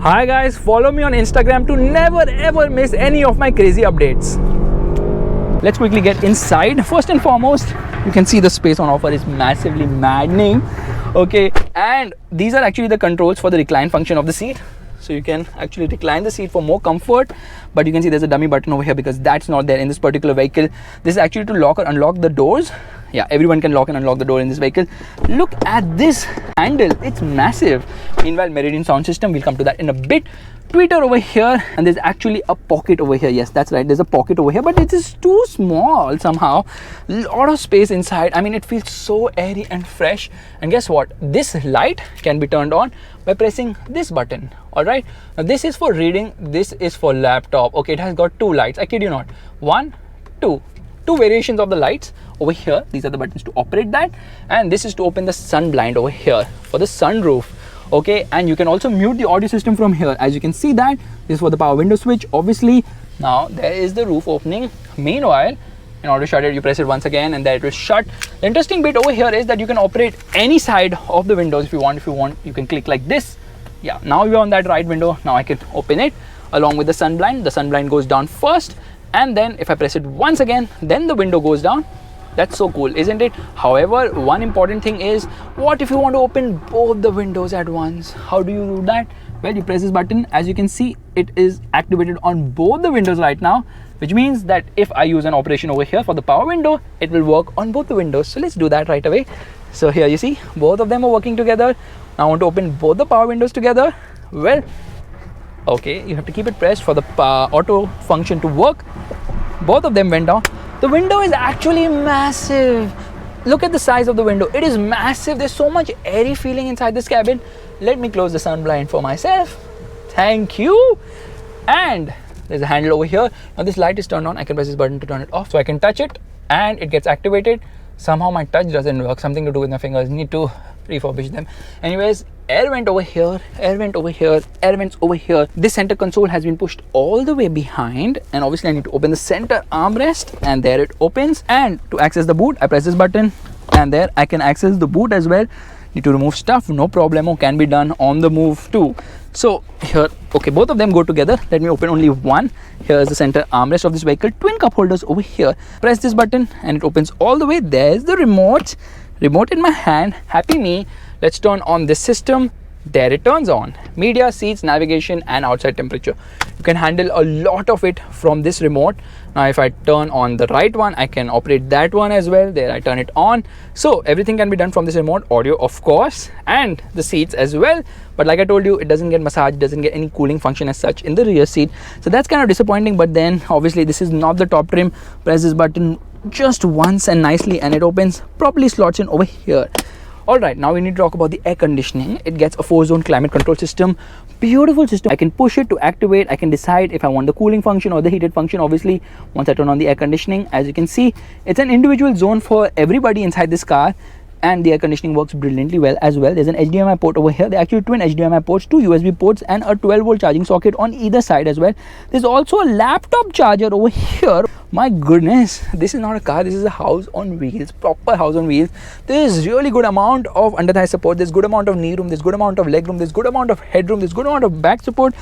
Hi guys, follow me on Instagram to never ever miss any of my crazy updates. Let's quickly get inside. First and foremost, you can see the space on offer is massively maddening. Okay, and these are actually the controls for the recline function of the seat. So you can actually recline the seat for more comfort, but you can see there's a dummy button over here because that's not there in this particular vehicle. This is actually to lock or unlock the doors. Yeah, everyone can lock and unlock the door in this vehicle. Look at this handle, it's massive. Meanwhile, Meridian sound system, we'll come to that in a bit. Tweeter over here, and there's actually a pocket over here. Yes, that's right, there's a pocket over here, but it is too small somehow. Lot of space inside. I mean, it feels so airy and fresh. And guess what, this light can be turned on by pressing this button. All right, now this is for reading, this is for laptop. Okay, it has got two lights, I kid you not. Two variations of the lights over here. These are the buttons to operate that, and this is to open the sun blind over here for the sunroof. Okay, and you can also mute the audio system from here. As you can see, that this is for the power window switch, obviously. Now there is the roof opening. Meanwhile, in order to shut it, you press it once again and there it will shut. The interesting bit over here is that you can operate any side of the windows if you want. You can click like this. Yeah, now you're on that right window. Now I can open it along with the sun blind. The sun blind goes down first, and then if I press it once again, then the window goes down. That's so cool, isn't it? However, one important thing is, what if you want to open both the windows at once? How do you do that? Well, you press this button. As you can see, it is activated on both the windows right now, which means that if I use an operation over here for the power window, it will work on both the windows. So let's do that right away. So here you see, both of them are working together. Now I want to open both the power windows together. Well, okay, you have to keep it pressed for the auto function to work. Both of them went down. The window is actually massive. Look at the size of the window. It is massive. There's so much airy feeling inside this cabin. Let me close the sun blind for myself. Thank you. And there's a handle over here. Now this light is turned on. I can press this button to turn it off. So I can touch it and it gets activated. Somehow my touch doesn't work. Something to do with my fingers. Need to refurbish them. Anyways, air vent over here, air vent over here, air vents over here. This center console has been pushed all the way behind, and obviously I need to open the center armrest, and there it opens. And to access the boot, I press this button, and there I can access the boot as well. Need to remove stuff, no problemo, can be done on the move too. So here, okay, both of them go together. Let me open only one. Here is the center armrest of this vehicle. Twin cup holders over here. Press this button and it opens all the way. There's the remote in my hand. Happy me. Let's turn on this system. There it turns on. Media, seats, navigation, and outside temperature. You can handle a lot of it from this remote. Now if I turn on the right one, I can operate that one as well. There, I turn it on. So everything can be done from this remote. Audio, of course, and the seats as well. But like I told you, it doesn't get massage, doesn't get any cooling function as such in the rear seat. So that's kind of disappointing. But then obviously this is not the top trim. Press this button just once and nicely, and it opens, properly slots in over here. Alright, now we need to talk about the air conditioning. It gets a 4-zone climate control system. Beautiful system. I can push it to activate. I can decide if I want the cooling function or the heated function. Obviously, once I turn on the air conditioning, as you can see, it's an individual zone for everybody inside this car. And the air conditioning works brilliantly well as well. There's an HDMI port over here. They're actually twin HDMI ports, 2 USB ports, and a 12-volt charging socket on either side as well. There's also a laptop charger over here. My goodness, this is not a car, this is a house on wheels, proper house on wheels. There's really good amount of under thigh support. There's good amount of knee room. There's good amount of leg room. There's good amount of headroom. There's good amount of back support.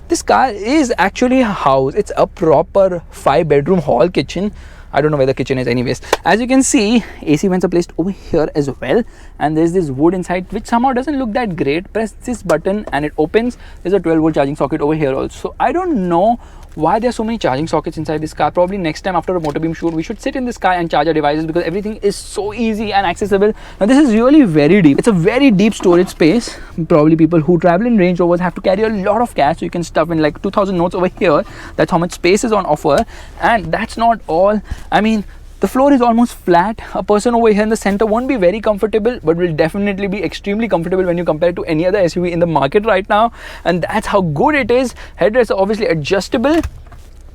This car is actually a house. It's a proper 5-bedroom hall kitchen. I don't know where the kitchen is anyways. As you can see, AC vents are placed over here as well, and there's this wood inside which somehow doesn't look that great. Press this button and it opens. There's a 12-volt charging socket over here also. I don't know why there are so many charging sockets inside this car. Probably next time after a Motorbeam shoot, we should sit in this car and charge our devices because everything is so easy and accessible. Now this is really very deep. It's a very deep storage space. Probably people who travel in Range Rovers have to carry a lot of cash, so you can stuff in like 2000 notes over here. That's how much space is on offer. And that's not all. I mean, the floor is almost flat. A person over here in the center won't be very comfortable, but will definitely be extremely comfortable when you compare it to any other SUV in the market right now. And that's how good it is. Headrests are obviously adjustable.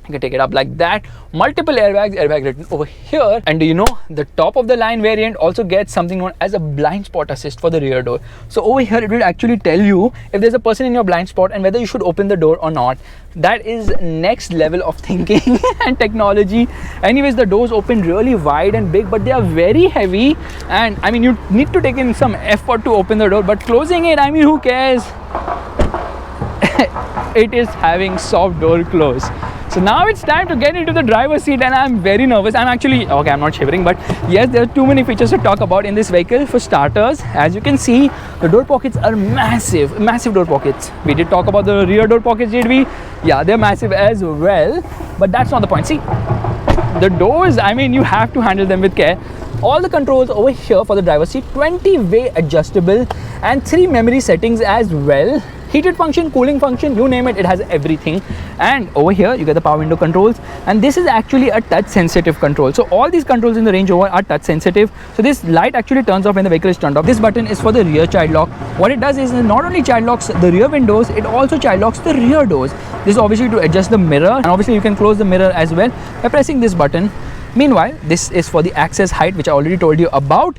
You can take it up like that. Multiple airbags, airbag written over here. And do you know, the top of the line variant also gets something known as a blind spot assist for the rear door. So over here, it will actually tell you if there's a person in your blind spot and whether you should open the door or not. That is next level of thinking and technology. Anyways, the doors open really wide and big, but they are very heavy. And I mean, you need to take in some effort to open the door, but closing it, I mean, who cares? it is having soft door close. So now it's time to get into the driver's seat, and I'm very nervous. I'm not shivering, but yes, there are too many features to talk about in this vehicle. For starters, as you can see, the door pockets are massive door pockets. We did talk about the rear door pockets, did we? Yeah, they're massive as well, but that's not the point. See, the doors, I mean, you have to handle them with care. All the controls over here for the driver's seat, 20-way adjustable and 3 memory settings as well. Heated function, cooling function, you name it, it has everything. And over here you get the power window controls, and this is actually a touch sensitive control. So all these controls in the Range Rover are touch sensitive. So this light actually turns off when the vehicle is turned off. This button is for the rear child lock. What it does is it not only child locks the rear windows, it also child locks the rear doors. This is obviously to adjust the mirror, and obviously you can close the mirror as well by pressing this button. Meanwhile, this is for the access height, which I already told you about.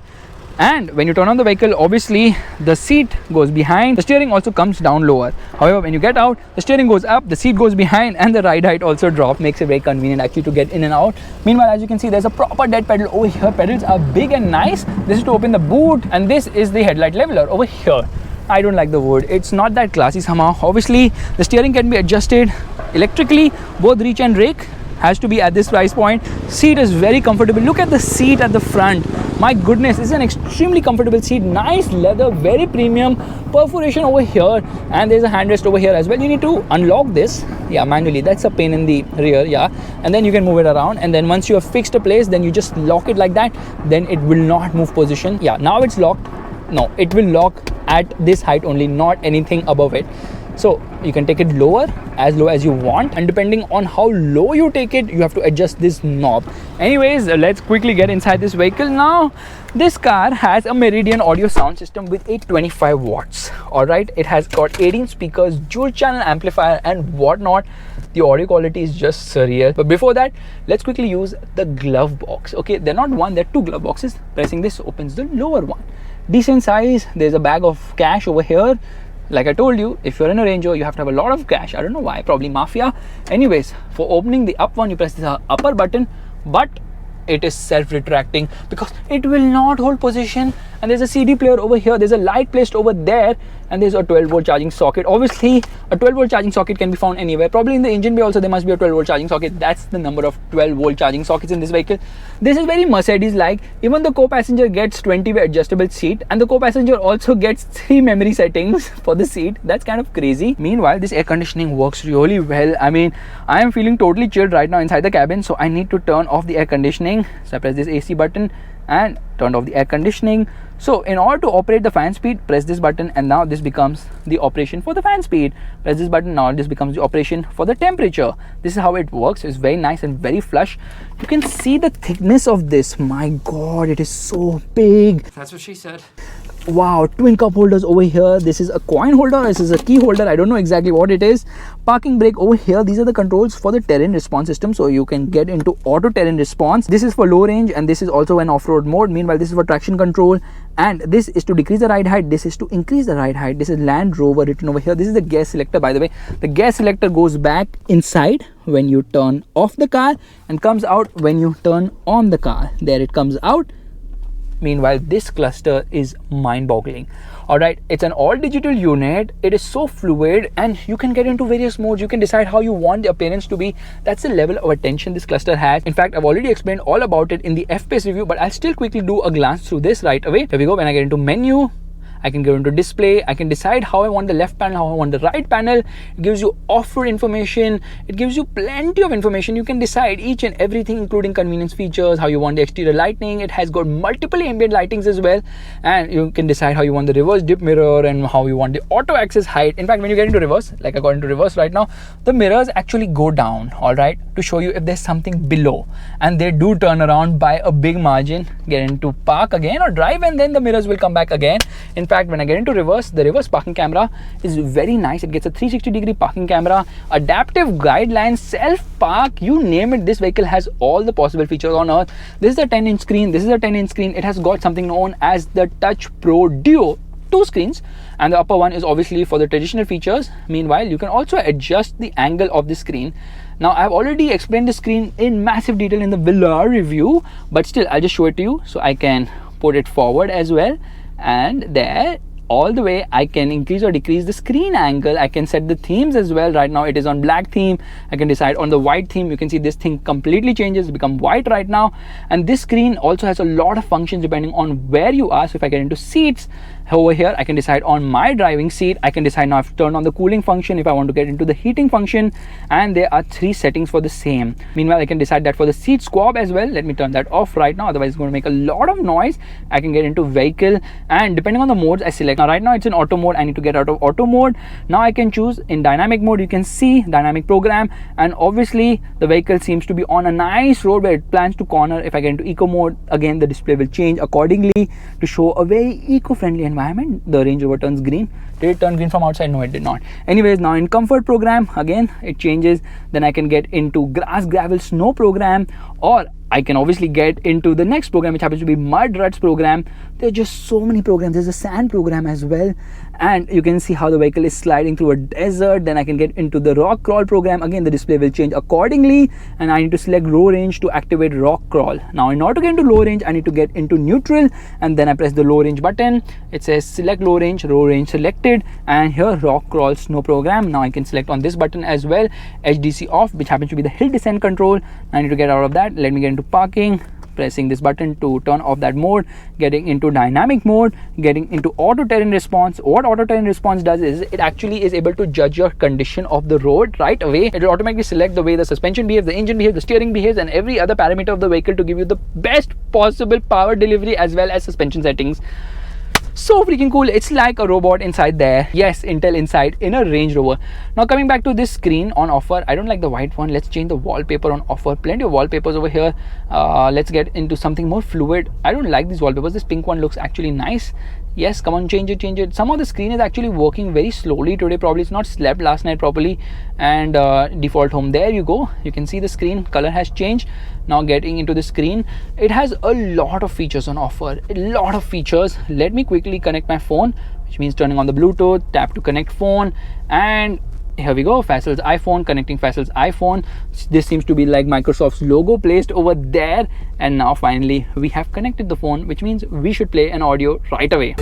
And when you turn on the vehicle, obviously the seat goes behind, the steering also comes down lower. However, when you get out, the steering goes up, the seat goes behind, and the ride height also drops. Makes it very convenient actually to get in and out. Meanwhile, as you can see, there's a proper dead pedal over here. Pedals are big and nice. This is to open the boot, and this is the headlight leveler over here. I don't like the wood, it's not that classy somehow. Obviously, the steering can be adjusted electrically, both reach and rake has to be at this price point. Seat is very comfortable. Look at the seat at the front. My goodness, this is an extremely comfortable seat. Nice leather, very premium. Perforation over here, and there's a handrest over here as well. You need to unlock this, yeah, manually. That's a pain in the rear, yeah. And then you can move it around, and then once you have fixed a place, then you just lock it like that. Then it will not move position. Yeah, now it's locked. No, it will lock at this height only, not anything above it. So you can take it lower, as low as you want, and depending on how low you take it, you have to adjust this knob. Anyways, let's quickly get inside this vehicle now. This car has a Meridian audio sound system with 825 watts. All right, it has got 18 speakers, dual channel amplifier, and whatnot. The audio quality is just surreal. But before that, let's quickly use the glove box. Okay, they're not one, they're 2 glove boxes. Pressing this opens the lower one. Decent size. There's a bag of cash over here. Like I told you, if you're in a Range Rover, you have to have a lot of cash. I don't know why, probably mafia. Anyways, for opening the up one, you press the upper button, but it is self-retracting because it will not hold position. And there's a CD player over here, there's a light placed over there, and there's a 12-volt charging socket. Obviously, a 12-volt charging socket can be found anywhere. Probably in the engine bay also there must be a 12-volt charging socket. That's the number of 12-volt charging sockets in this vehicle. This is very Mercedes-like. Even the co-passenger gets 20-way adjustable seat, and the co-passenger also gets 3 memory settings for the seat. That's kind of crazy. Meanwhile, this air conditioning works really well. I mean, I am feeling totally chilled right now inside the cabin, so I need to turn off the air conditioning. So I press this AC button and turned off the air conditioning. So in order to operate the fan speed, press this button, and now this becomes the operation for the fan speed. Press this button, now this becomes the operation for the temperature. This is how it works. It's very nice and very flush. You can see the thickness of this. My god, it is so big. That's what she said. Wow, twin cup holders over here. This is a coin holder, this is a key holder. I don't know exactly what it is. Parking brake over here. These are the controls for the terrain response system, so you can get into auto terrain response. This is for low range, and this is also an off-road mode. Meanwhile, this is for traction control, and this is to decrease the ride height. This is to increase the ride height. This is Land Rover written over here. This is the gas selector, by the way. The gas selector goes back inside when you turn off the car and comes out when you turn on the car. There it comes out. Meanwhile, this cluster is mind-boggling. Alright, it's an all-digital unit. It is so fluid, and you can get into various modes. You can decide how you want the appearance to be. That's the level of attention this cluster has. In fact, I've already explained all about it in the F-Pace review, but I'll still quickly do a glance through this right away. Here we go. When I get into menu, I can go into display. I can decide how I want the left panel, how I want the right panel. It gives you offer information. It gives you plenty of information. You can decide each and everything, including convenience features, how you want the exterior lighting. It has got multiple ambient lightings as well. And you can decide how you want the reverse dip mirror and how you want the auto access height. In fact, when you get into reverse, like I got into reverse right now, the mirrors actually go down, all right, to show you if there's something below. And they do turn around by a big margin. Get into park again or drive, and then the mirrors will come back again. In fact, when I get into reverse, the reverse parking camera is very nice. It gets a 360-degree parking camera, adaptive guidelines, self-park, you name it. This vehicle has all the possible features on earth. This is a 10-inch screen. This is a 10-inch screen. It has got something known as the Touch Pro Duo. 2 screens, and the upper one is obviously for the traditional features. Meanwhile, you can also adjust the angle of the screen. Now, I've already explained the screen in massive detail in the Velar review, but still, I'll just show it to you so I can put it forward as well. And there, all the way. I can increase or decrease the screen angle. I can set the themes as well. Right now it is on black theme. I can decide on the white theme. You can see this thing completely changes, become white right now. And this screen also has a lot of functions depending on where you are. So if I get into seats over here, I can decide on my driving seat. I can decide now I've turned on the cooling function if I want to get into the heating function, and there are 3 settings for the same. Meanwhile, I can decide that for the seat squab as well. Let me turn that off right now, otherwise it's going to make a lot of noise. I can get into vehicle, and depending on the modes I select. Now right now it's in auto mode. I need to get out of auto mode. Now I can choose in dynamic mode. You can see dynamic program, and obviously the vehicle seems to be on a nice road where it plans to corner. If I get into eco mode, again the display will change accordingly to show a very eco-friendly environment. The Range Rover turns green. Did it turn green from outside? No, it did not. Anyways, now in comfort program, again it changes. Then I can get into grass, gravel, snow program, or I can obviously get into the next program, which happens to be mud ruts program. There are just so many programs. There's a sand program as well, and you can see how the vehicle is sliding through a desert. Then I can get into the rock crawl program. Again, the display will change accordingly, and I need to select low range to activate rock crawl. Now in order to get into low range, I need to get into neutral, and then I press the low range button. It says select low range selected, and here rock crawl snow program. Now I can select on this button as well, HDC off, which happens to be the hill descent control. I need to get out of that. Let me get into parking, pressing this button to turn off that mode, getting into dynamic mode, getting into auto terrain response. What auto terrain response does is it actually is able to judge your condition of the road right away. It will automatically select the way the suspension behaves, the engine behaves, the steering behaves, and every other parameter of the vehicle to give you the best possible power delivery as well as suspension settings. So freaking cool. It's like a robot inside there. Yes, Intel inside in a Range Rover. Now coming back to this screen on offer, I don't like the white one. Let's change the wallpaper on offer. Plenty of wallpapers over here. Let's get into something more fluid. I don't like these wallpapers. This pink one looks actually nice. Yes, come on, change it. Some of the screen is actually working very slowly today. Probably it's not slept last night properly. And default home, there you go. You can see the screen color has changed. Now getting into the screen, it has a lot of features on offer. A lot of features. Let me quickly connect my phone, which means turning on the Bluetooth, tap to connect phone, and here we go. Faisal's iPhone, connecting Faisal's iPhone. This seems to be like Microsoft's logo placed over there, and now finally we have connected the phone, which means we should play an audio right away.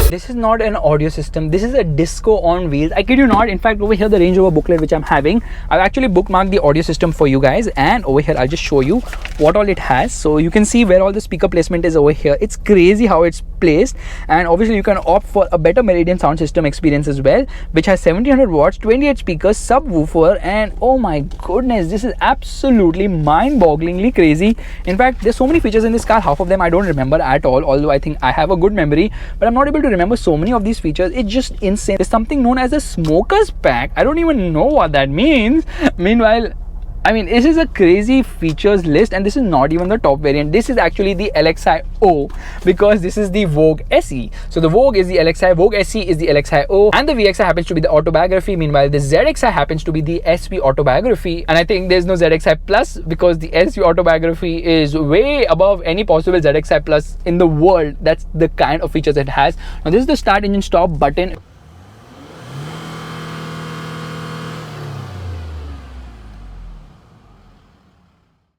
This is not an audio system. This is a disco on wheels. I kid you not. In fact, over here, the Range Rover booklet which I'm having, I've actually bookmarked the audio system for you guys. And over here, I'll just show you what all it has. So you can see where all the speaker placement is over here. It's crazy how it's placed. And obviously, you can opt for a better Meridian sound system experience as well, which has 1700 watts, 28 speakers, subwoofer, and oh my goodness, this is absolutely mind-bogglingly crazy. In fact, there's so many features in this car. Half of them I don't remember at all, although I think I have a good memory, but I'm not able to remember so many of these features. It's just insane. There's something known as a smoker's pack. I don't even know what that means. Meanwhile, I mean, this is a crazy features list, and this is not even the top variant. This is actually the LXi-O, because this is the Vogue SE. So the Vogue is the LXi, Vogue SE is the LXi-O, and the VXi happens to be the autobiography. Meanwhile, the ZXi happens to be the SV autobiography, and I think there's no ZXi Plus because the SV autobiography is way above any possible ZXi Plus in the world. That's the kind of features it has. Now this is the start engine stop button.